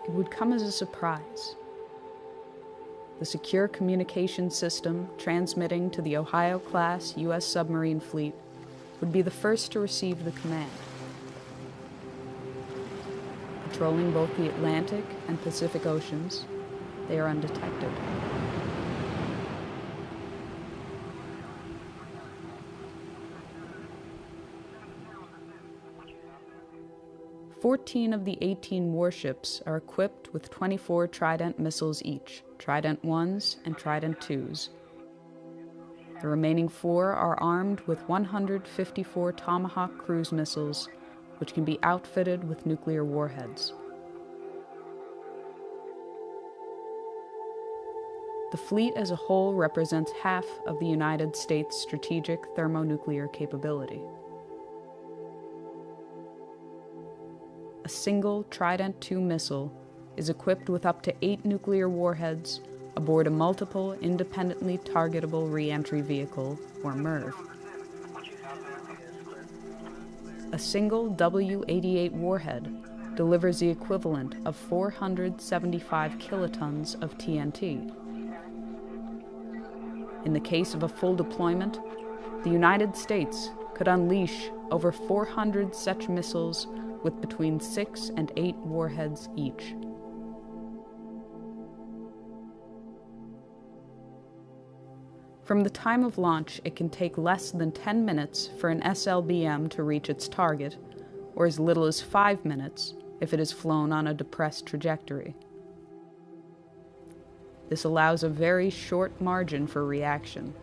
it would come as a surprise. The secure communication system transmitting to the Ohio-class U.S. submarine fleet would be the first to receive the command. Patrolling both the Atlantic and Pacific Oceans, they are undetected. "14 of the 18 warships are equipped with 24 Trident missiles each, Trident 1s and Trident 2s. The remaining 4 are armed with 154 Tomahawk cruise missiles, which can be outfitted with nuclear warheads. The fleet as a whole represents half of the United States' strategic thermonuclear capability. A single Trident II missile is equipped with up to 8 nuclear warheads aboard a multiple independently targetable re-entry vehicle, or MIRV. A single WW3 warhead delivers the equivalent of 475 kilotons of TNT. In the case of a full deployment, the United States could unleash over 400 such missiles with between 6 and 8 warheads each. From the time of launch, it can take less than 10 minutes for an SLBM to reach its target, or as little as 5 minutes if it is flown on a depressed trajectory. This allows a very short margin for reaction.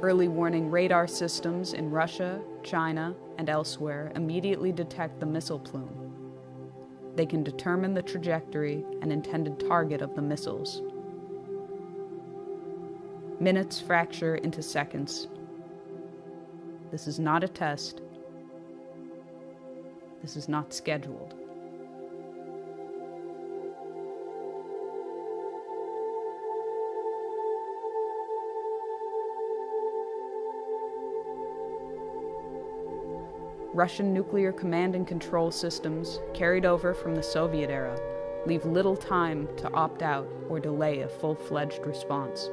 Early warning radar systems in Russia, China, and elsewhere immediately detect the missile plume. They can determine the trajectory and intended target of the missiles. Minutes fracture into seconds. This is not a test. This is not scheduled. Russian nuclear command and control systems, carried over from the Soviet era, leave little time to opt out or delay a full-fledged response.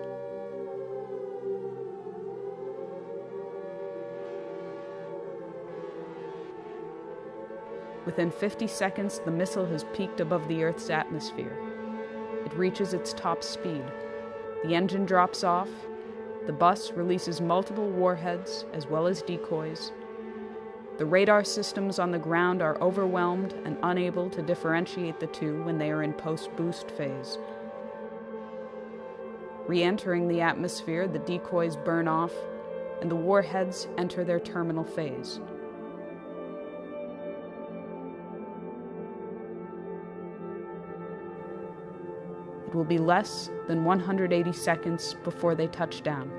Within 50 seconds, the missile has peaked above the Earth's atmosphere. It reaches its top speed. The engine drops off. The bus releases multiple warheads as well as decoys. The radar systems on the ground are overwhelmed and unable to differentiate the two when they are in post-boost phase. Re-entering the atmosphere, the decoys burn off, and the warheads enter their terminal phase. It will be less than 180 seconds before they touch down.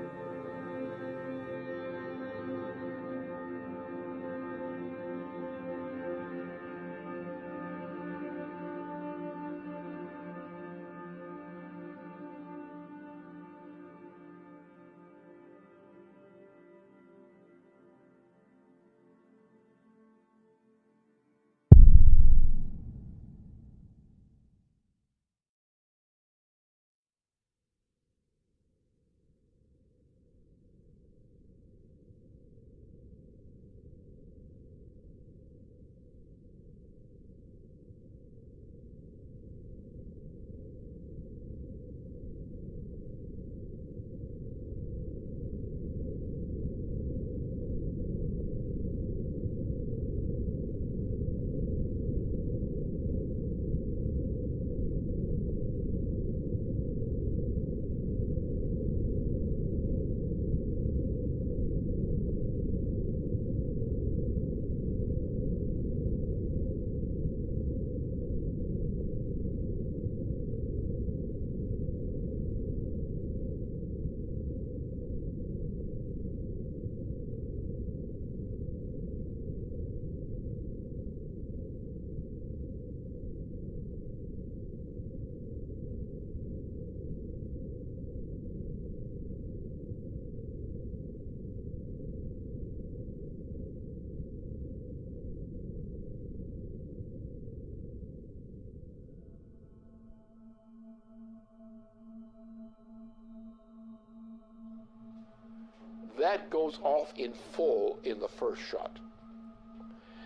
that goes off in full in the first shot.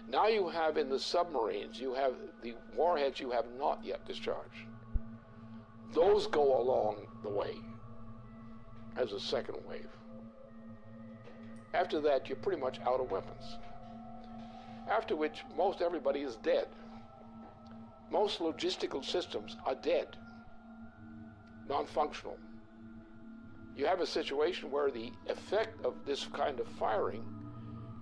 Now you have in the submarines, you have the warheads you have not yet discharged. Those go along the way as a second wave. After that, you're pretty much out of weapons. After which, most everybody is dead. Most logistical systems are dead, non-functional. You have a situation where the effect of this kind of firing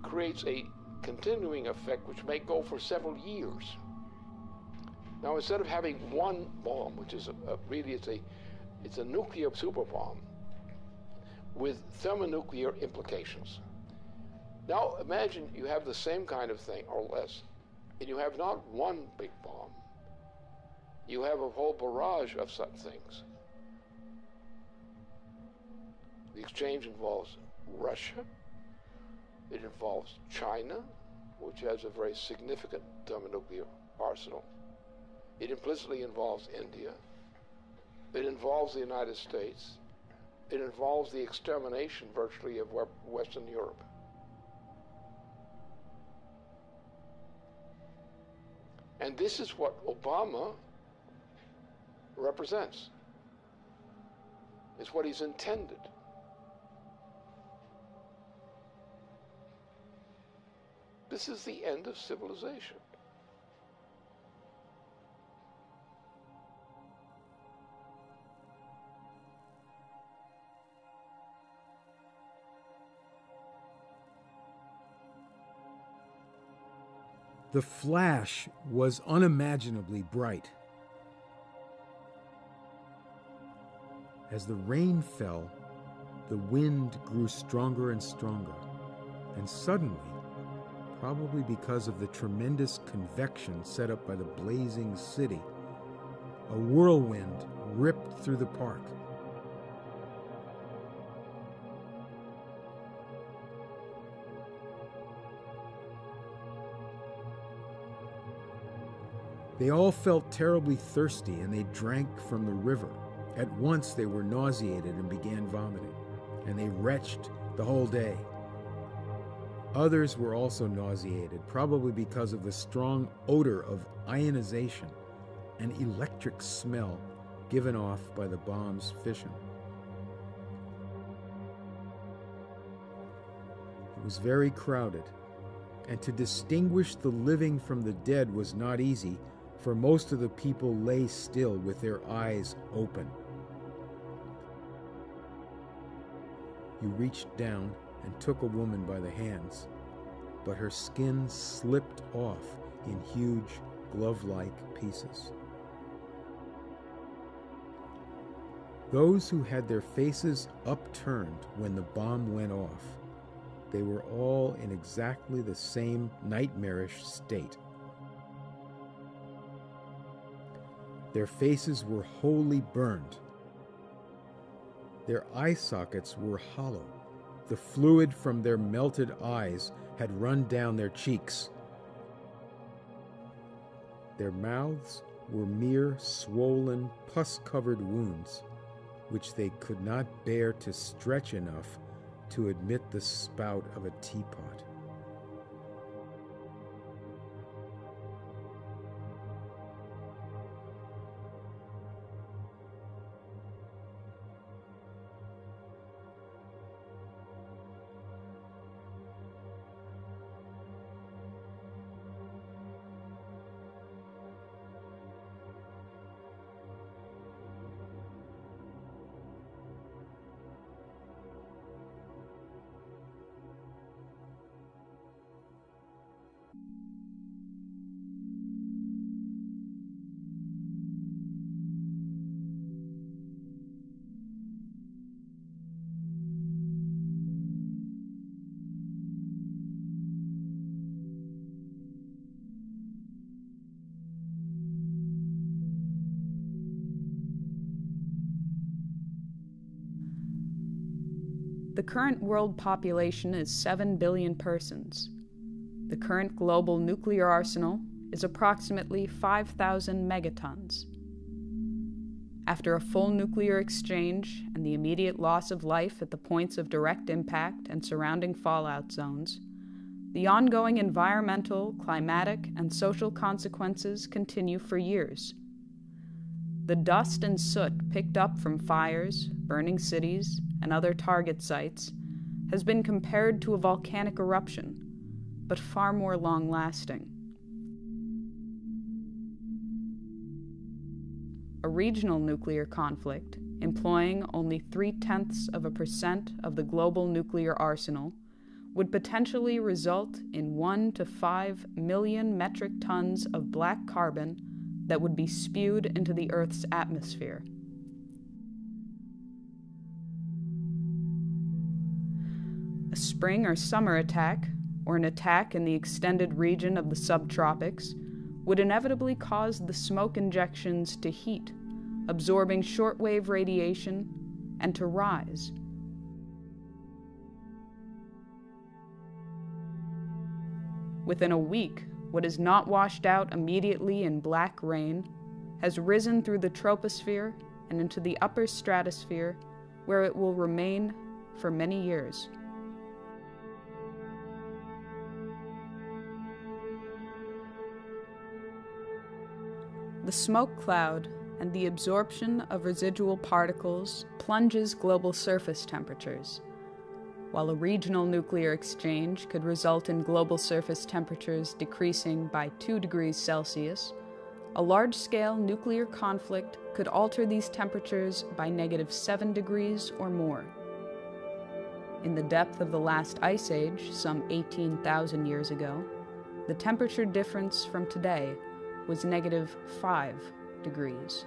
creates a continuing effect which may go for several years. Now, instead of having one bomb, which is it's a nuclear super bomb with thermonuclear implications. Now, imagine you have the same kind of thing, or less, and you have not one big bomb. You have a whole barrage of such things. The exchange involves Russia. It involves China, which has a very significant thermonuclear arsenal. It implicitly involves India. It involves the United States. It involves the extermination, virtually, of Western Europe. And this is what Obama represents. It's what he's intended. This is the end of civilization. The flash was unimaginably bright. As the rain fell, the wind grew stronger and stronger, and suddenly, probably because of the tremendous convection set up by the blazing city, a whirlwind ripped through the park. They all felt terribly thirsty, and they drank from the river. At once they were nauseated and began vomiting, and they retched the whole day. Others were also nauseated, probably because of the strong odor of ionization and electric smell given off by the bomb's fission. It was very crowded, and to distinguish the living from the dead was not easy, for most of the people lay still with their eyes open. You reached down and took a woman by the hands, but her skin slipped off in huge glove-like pieces. Those who had their faces upturned when the bomb went off, they were all in exactly the same nightmarish state. Their faces were wholly burned. Their eye sockets were hollow. The fluid from their melted eyes had run down their cheeks. Their mouths were mere swollen, pus-covered wounds, which they could not bear to stretch enough to admit the spout of a teapot. The current world population is 7 billion persons. The current global nuclear arsenal is approximately 5,000 megatons. After a full nuclear exchange and the immediate loss of life at the points of direct impact and surrounding fallout zones, the ongoing environmental, climatic, and social consequences continue for years. The dust and soot picked up from fires, burning cities, and other target sites has been compared to a volcanic eruption, but far more long-lasting. A regional nuclear conflict, employing only 0.3% of the global nuclear arsenal, would potentially result in 1 to 5 million metric tons of black carbon that would be spewed into the Earth's atmosphere. A spring or summer attack, or an attack in the extended region of the subtropics, would inevitably cause the smoke injections to heat, absorbing shortwave radiation, and to rise. Within a week, what is not washed out immediately in black rain has risen through the troposphere and into the upper stratosphere, where it will remain for many years. The smoke cloud and the absorption of residual particles plunges global surface temperatures. While a regional nuclear exchange could result in global surface temperatures decreasing by 2 degrees Celsius, a large-scale nuclear conflict could alter these temperatures by -7 degrees or more. In the depth of the last ice age, some 18,000 years ago, the temperature difference from today was -5 degrees.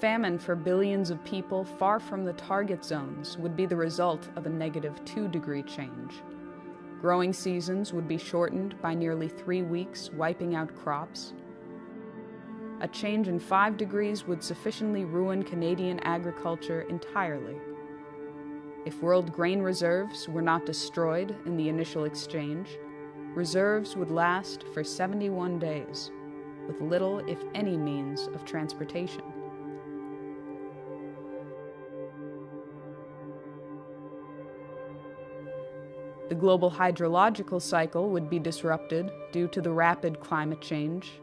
Famine for billions of people far from the target zones would be the result of a -2 degree change. Growing seasons would be shortened by nearly 3 weeks, wiping out crops. A change in 5 degrees would sufficiently ruin Canadian agriculture entirely. If world grain reserves were not destroyed in the initial exchange, reserves would last for 71 days, with little, if any, means of transportation. The global hydrological cycle would be disrupted due to the rapid climate change,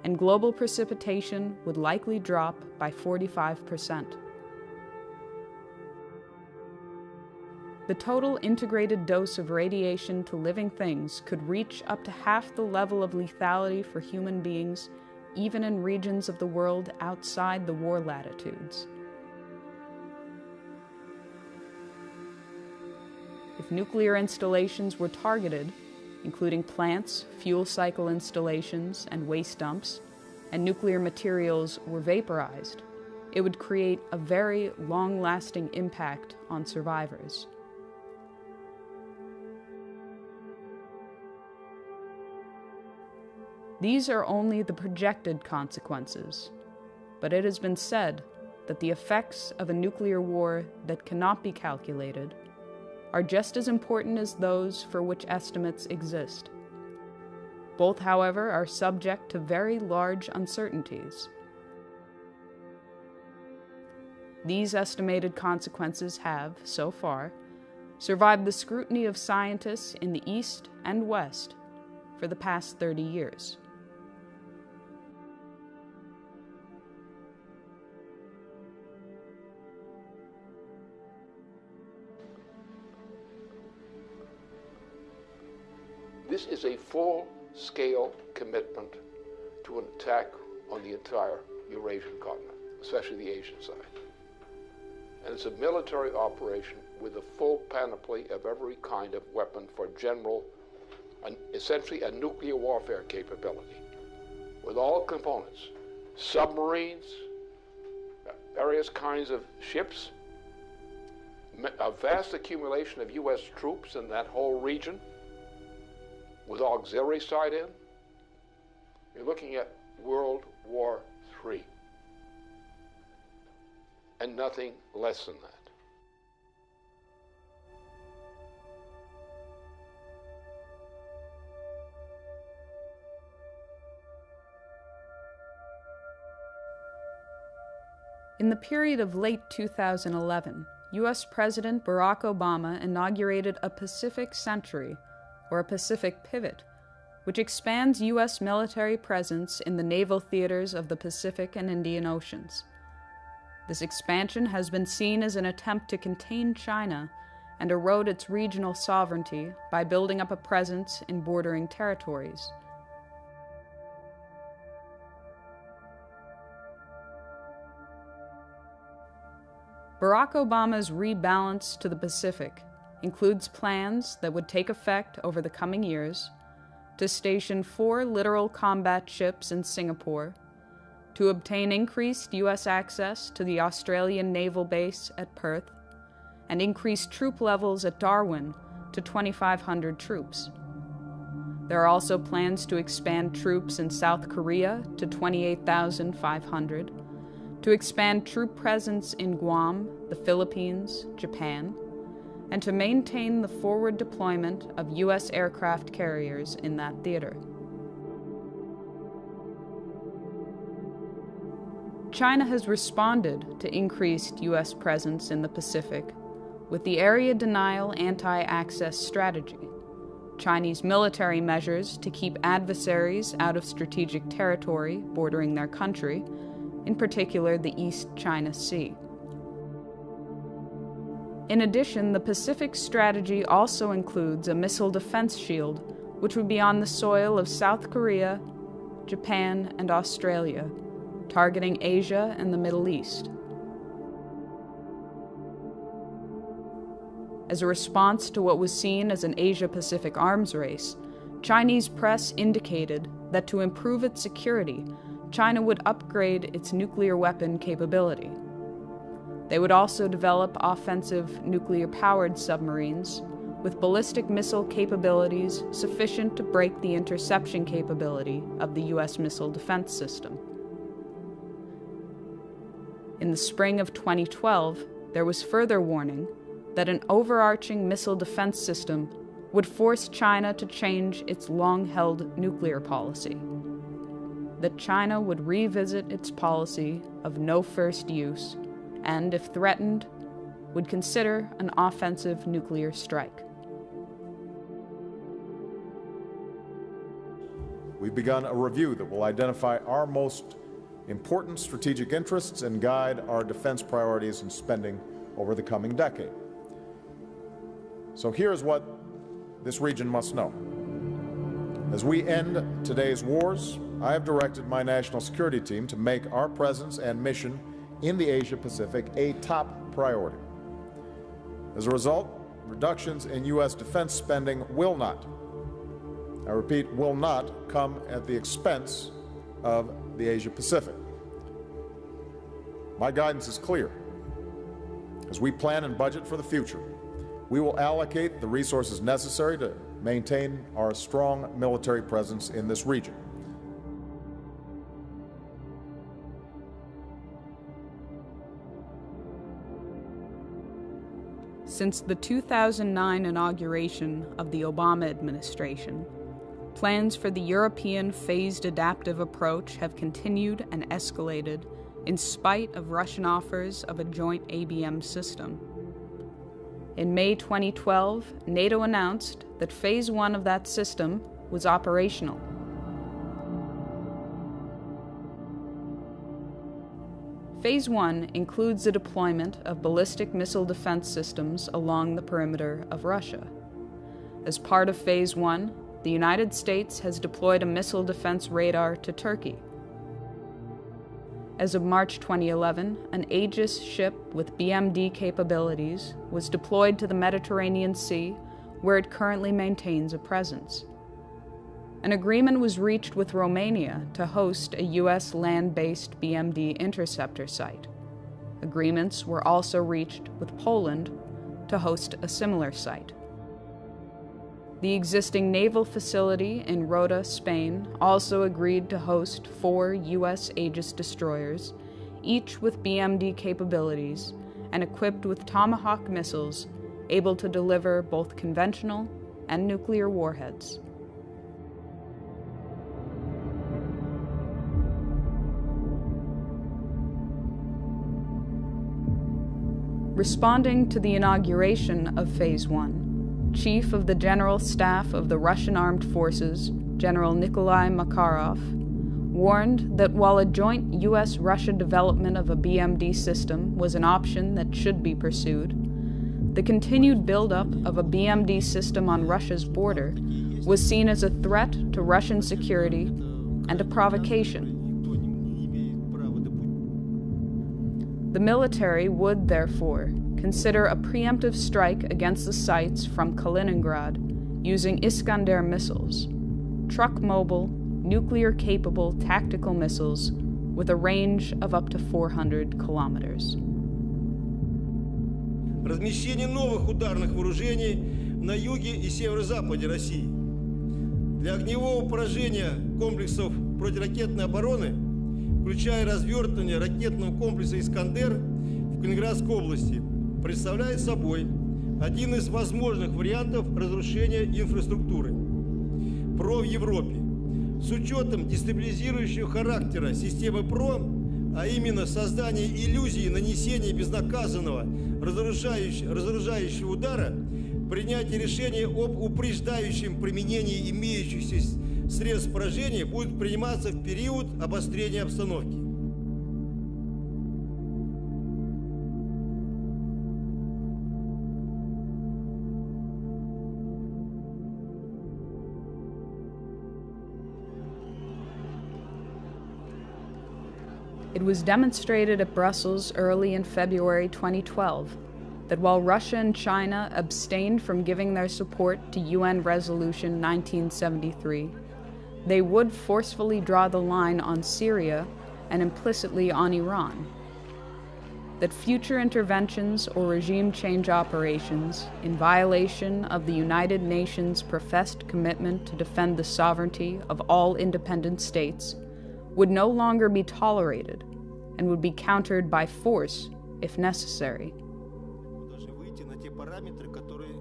and global precipitation would likely drop by 45%. The total integrated dose of radiation to living things could reach up to half the level of lethality for human beings, even in regions of the world outside the war latitudes. If nuclear installations were targeted, including plants, fuel cycle installations, and waste dumps, and nuclear materials were vaporized, it would create a very long-lasting impact on survivors. These are only the projected consequences, but it has been said that the effects of a nuclear war that cannot be calculated are just as important as those for which estimates exist. Both, however, are subject to very large uncertainties. These estimated consequences have, so far, survived the scrutiny of scientists in the East and West for the past 30 years. This is a full-scale commitment to an attack on the entire Eurasian continent, especially the Asian side. And it's a military operation with a full panoply of every kind of weapon for general, essentially a nuclear warfare capability, with all components, submarines, various kinds of ships, a vast accumulation of U.S. troops in that whole region, with auxiliary side in. You're looking at World War III, and nothing less than that. In the period of late 2011, U.S. President Barack Obama inaugurated a Pacific Century, or a Pacific Pivot, which expands U.S. military presence in the naval theaters of the Pacific and Indian Oceans. This expansion has been seen as an attempt to contain China and erode its regional sovereignty by building up a presence in bordering territories. Barack Obama's rebalance to the Pacific includes plans that would take effect over the coming years to station 4 littoral combat ships in Singapore, to obtain increased U.S. access to the Australian naval base at Perth, and increase troop levels at Darwin to 2,500 troops. There are also plans to expand troops in South Korea to 28,500, to expand troop presence in Guam, the Philippines, Japan, and to maintain the forward deployment of U.S. aircraft carriers in that theater. China has responded to increased U.S. presence in the Pacific with the Area Denial Anti-Access Strategy, Chinese military measures to keep adversaries out of strategic territory bordering their country, in particular the East China Sea. In addition, the Pacific Strategy also includes a missile defense shield, which would be on the soil of South Korea, Japan, and Australia, targeting Asia and the Middle East. As a response to what was seen as an Asia-Pacific arms race, Chinese press indicated that to improve its security, China would upgrade its nuclear weapon capability. They would also develop offensive nuclear-powered submarines with ballistic missile capabilities sufficient to break the interception capability of the U.S. missile defense system. In the spring of 2012, there was further warning that an overarching missile defense system would force China to change its long-held nuclear policy, that China would revisit its policy of no first use and, if threatened, would consider an offensive nuclear strike. We've begun a review that will identify our most important strategic interests and guide our defense priorities and spending over the coming decade. So here's what this region must know. As we end today's wars, I have directed my national security team to make our presence and mission in the Asia-Pacific a top priority. As a result, reductions in U.S. defense spending will not, I repeat, will not come at the expense of the Asia-Pacific. My guidance is clear. As we plan and budget for the future, we will allocate the resources necessary to maintain our strong military presence in this region. Since the 2009 inauguration of the Obama administration, plans for the European phased adaptive approach have continued and escalated in spite of Russian offers of a joint ABM system. In May 2012, NATO announced that Phase 1 of that system was operational. Phase 1 includes the deployment of ballistic missile defense systems along the perimeter of Russia. As part of Phase 1, the United States has deployed a missile defense radar to Turkey. As of March 2011, an Aegis ship with BMD capabilities was deployed to the Mediterranean Sea, where it currently maintains a presence. An agreement was reached with Romania to host a U.S. land-based BMD interceptor site. Agreements were also reached with Poland to host a similar site. The existing naval facility in Rota, Spain, also agreed to host 4 U.S. Aegis destroyers, each with BMD capabilities and equipped with Tomahawk missiles able to deliver both conventional and nuclear warheads. Responding to the inauguration of Phase 1, Chief of the General Staff of the Russian Armed Forces, General Nikolai Makarov, warned that while a joint U.S.-Russia development of a BMD system was an option that should be pursued, the continued buildup of a BMD system on Russia's border was seen as a threat to Russian security and a provocation. The military would, therefore, consider a preemptive strike against the sites from Kaliningrad using Iskander missiles, truck-mobile, nuclear-capable tactical missiles with a range of up to 400 kilometers. Размещение новых ударных вооружений на юге и северо-западе России. Для огневого поражения комплексов противоракетной обороны, включая развертывание ракетного комплекса «Искандер» в Калининградской области, представляет собой один из возможных вариантов разрушения инфраструктуры ПРО в Европе. С учетом дестабилизирующего характера системы ПРО, а именно создание иллюзии нанесения безнаказанного разоружающего удара, принятие решения об упреждающем применении имеющихся средств поражения будет приниматься в период обострения обстановки. It was demonstrated at Brussels early in February 2012 that while Russia and China abstained from giving their support to UN Resolution 1973, they would forcefully draw the line on Syria and implicitly on Iran. That future interventions or regime change operations in violation of the United Nations' professed commitment to defend the sovereignty of all independent states would no longer be tolerated and would be countered by force if necessary. Параметры, которые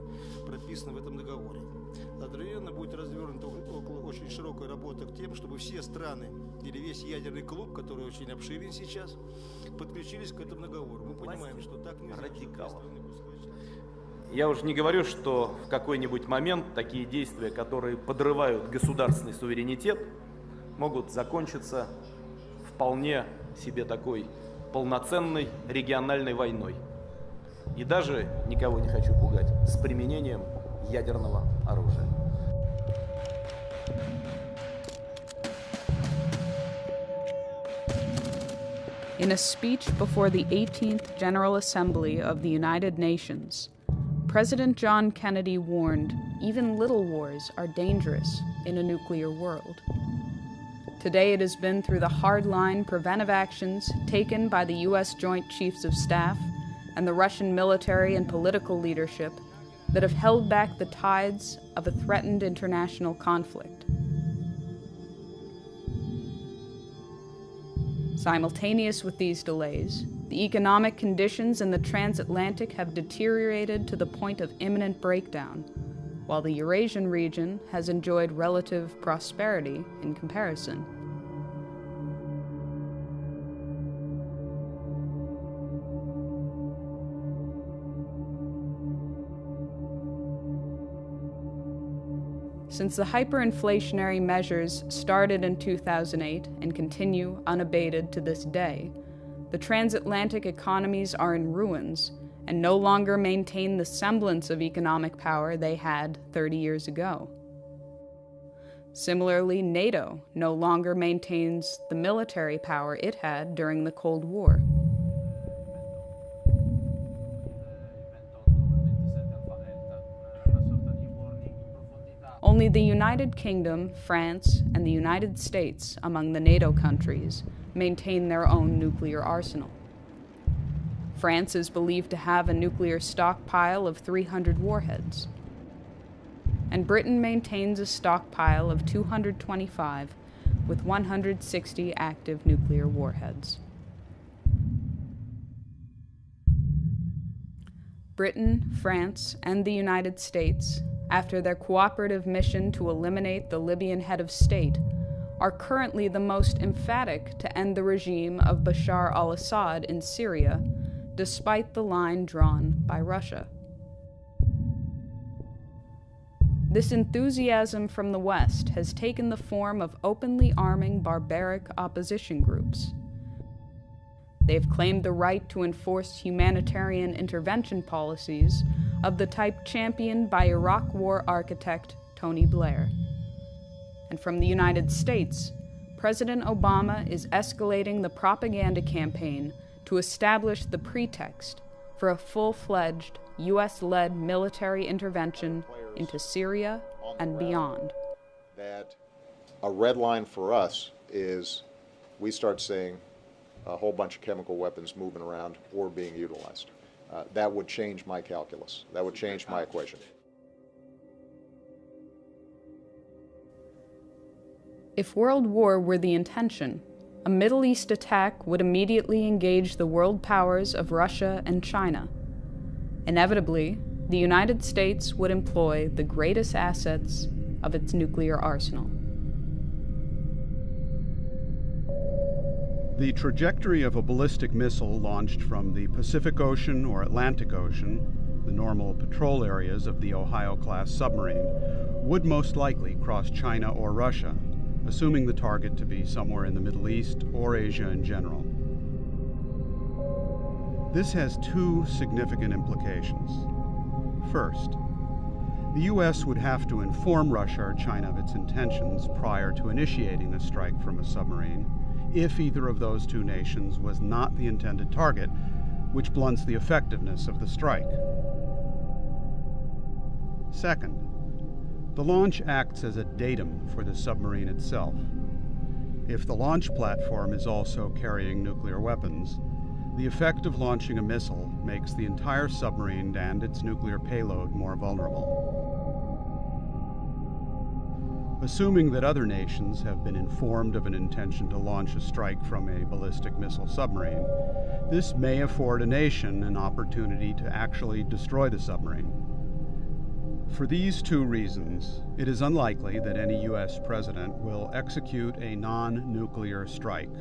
прописаны в этом договоре. Одновременно будет развернута очень широкая работа к тем, чтобы все страны или весь ядерный клуб, который очень обширен сейчас, подключились к этому договору. Мы понимаем, что так нельзя. Я уже не говорю, что в какой-нибудь момент такие действия, которые подрывают государственный суверенитет, могут закончиться вполне себе такой полноценной региональной войной. И даже, никого не хочу пугать, с применением ядерного оружия. In a speech before the 18th General Assembly of the United Nations, President John Kennedy warned even little wars are dangerous in a nuclear world. Today it has been through the hardline preventive actions taken by the U.S. Joint Chiefs of Staff and the Russian military and political leadership that have held back the tides of a threatened international conflict. Simultaneous with these delays, the economic conditions in the transatlantic have deteriorated to the point of imminent breakdown, while the Eurasian region has enjoyed relative prosperity in comparison. Since the hyperinflationary measures started in 2008 and continue unabated to this day, the transatlantic economies are in ruins and no longer maintain the semblance of economic power they had 30 years ago. Similarly, NATO no longer maintains the military power it had during the Cold War. Only the United Kingdom, France, and the United States, among the NATO countries, maintain their own nuclear arsenal. France is believed to have a nuclear stockpile of 300 warheads, and Britain maintains a stockpile of 225 with 160 active nuclear warheads. Britain, France, and the United States, after their cooperative mission to eliminate the Libyan head of state, are currently the most emphatic to end the regime of Bashar al-Assad in Syria, despite the line drawn by Russia. This enthusiasm from the West has taken the form of openly arming barbaric opposition groups. They've claimed the right to enforce humanitarian intervention policies of the type championed by Iraq War architect Tony Blair. And from the United States, President Obama is escalating the propaganda campaign to establish the pretext for a full-fledged U.S.-led military intervention into Syria and beyond. That a red line for us is we start seeing a whole bunch of chemical weapons moving around or being utilized. That would change my calculus. That would change my equation. If world war were the intention, a Middle East attack would immediately engage the world powers of Russia and China. Inevitably, the United States would employ the greatest assets of its nuclear arsenal. The trajectory of a ballistic missile launched from the Pacific Ocean or Atlantic Ocean, the normal patrol areas of the Ohio-class submarine, would most likely cross China or Russia, assuming the target to be somewhere in the Middle East or Asia in general. This has two significant implications. First, the U.S. would have to inform Russia or China of its intentions prior to initiating a strike from a submarine, if either of those two nations was not the intended target, which blunts the effectiveness of the strike. Second, the launch acts as a datum for the submarine itself. If the launch platform is also carrying nuclear weapons, the effect of launching a missile makes the entire submarine and its nuclear payload more vulnerable. Assuming that other nations have been informed of an intention to launch a strike from a ballistic missile submarine, this may afford a nation an opportunity to actually destroy the submarine. For these two reasons, it is unlikely that any U.S. president will execute a non-nuclear strike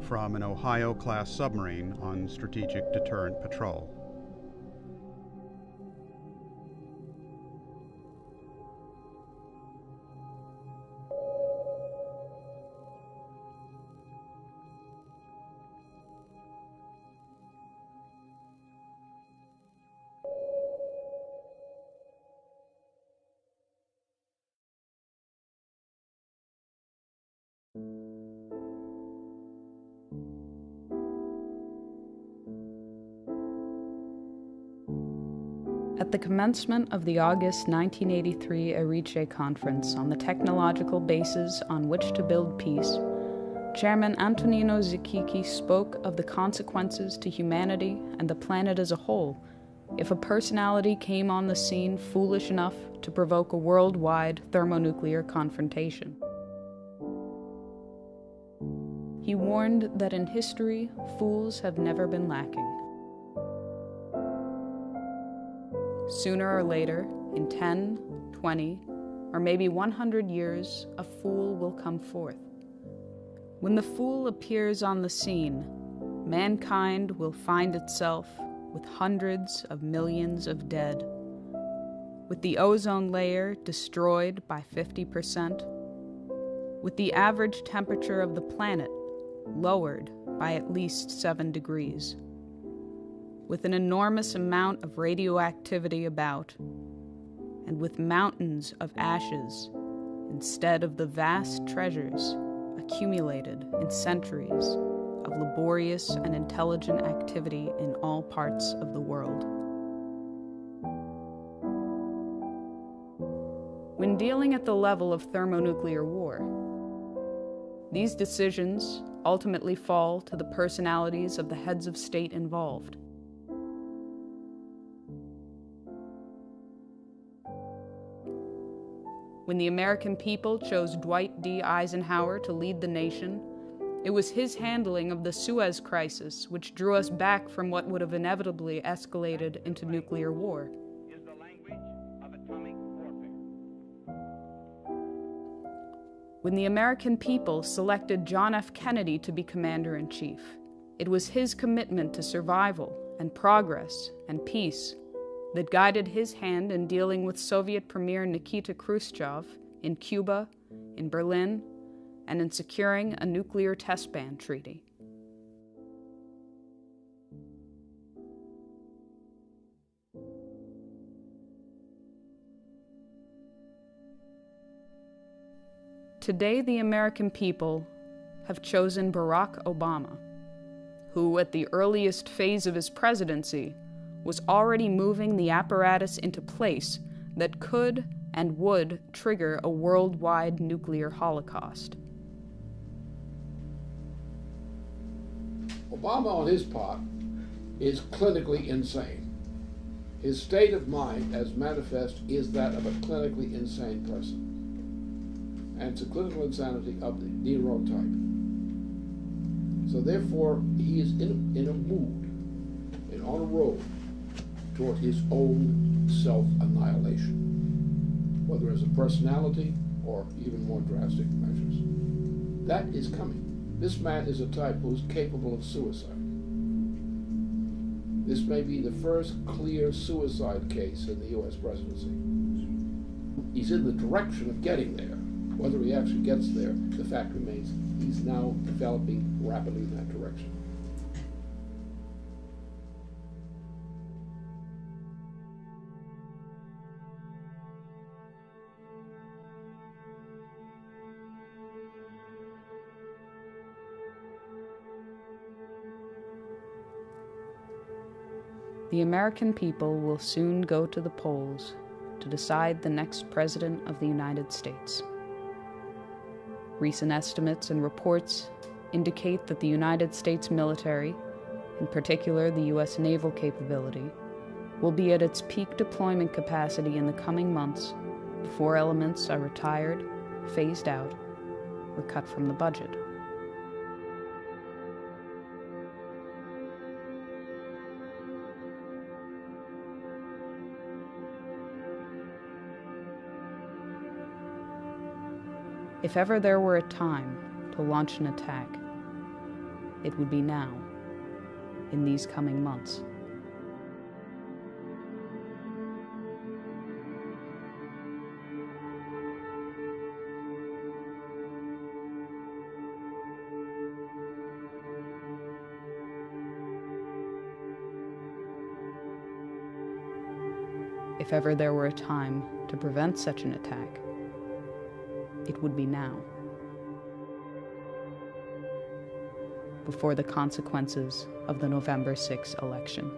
from an Ohio-class submarine on strategic deterrent patrol. At the commencement of the August 1983 Erice Conference on the technological basis on which to build peace, Chairman Antonino Zikiki spoke of the consequences to humanity and the planet as a whole if a personality came on the scene foolish enough to provoke a worldwide thermonuclear confrontation. He warned that in history, fools have never been lacking. Sooner or later, in 10, 20, or maybe 100 years, a fool will come forth. When the fool appears on the scene, mankind will find itself with hundreds of millions of dead, with the ozone layer destroyed by 50%, with the average temperature of the planet lowered by at least 7 degrees. With an enormous amount of radioactivity about, and with mountains of ashes instead of the vast treasures accumulated in centuries of laborious and intelligent activity in all parts of the world. When dealing at the level of thermonuclear war, these decisions ultimately fall to the personalities of the heads of state involved. When the American people chose Dwight D. Eisenhower to lead the nation, it was his handling of the Suez Crisis which drew us back from what would have inevitably escalated into nuclear war. When the American people selected John F. Kennedy to be Commander-in-Chief, it was his commitment to survival and progress and peace that guided his hand in dealing with Soviet Premier Nikita Khrushchev in Cuba, in Berlin, and in securing a nuclear test ban treaty. Today, the American people have chosen Barack Obama, who, at the earliest phase of his presidency, was already moving the apparatus into place that could and would trigger a worldwide nuclear holocaust. Obama, on his part, is clinically insane. His state of mind, as manifest, is that of a clinically insane person. And it's a clinical insanity of the Nero type. So therefore, he is in a mood and on a road toward his own self-annihilation, whether as a personality or even more drastic measures. That is coming. This man is a type who is capable of suicide. This may be the first clear suicide case in the U.S. presidency. He's in the direction of getting there. Whether he actually gets there, the fact remains he's now developing rapidly in that direction. The American people will soon go to the polls to decide the next President of the United States. Recent estimates and reports indicate that the United States military, in particular the U.S. naval capability, will be at its peak deployment capacity in the coming months before elements are retired, phased out, or cut from the budget. If ever there were a time to launch an attack, it would be now, in these coming months. If ever there were a time to prevent such an attack, it would be now, before the consequences of the November 6 election.